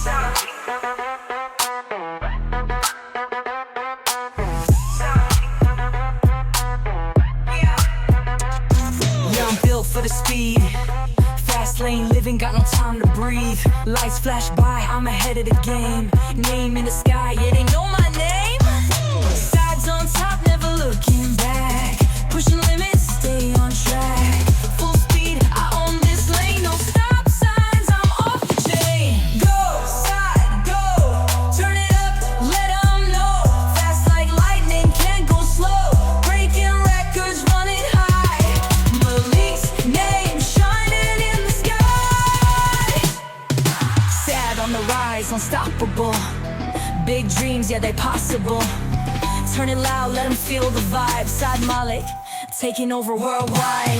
Yeah, I'm built for the speed. Fast lane living, got no time to breathe. Lights flash by, I'm ahead of the game. Name in the sky, yeah, they know my name. Sides on top, never looking back. Pushing limits, stay on track. Full speed, I own this lane. No stop signs, I'm off the chain. Go, side, go, turn it up, let them know. Fast like lightning, can't go slow. Breaking records, running high. Malik's name shining in the sky. Sad on the rise, unstoppable. Big dreams, yeah, they possible. Turn it loud, let them feel the vibe. Side Malik, taking over worldwide.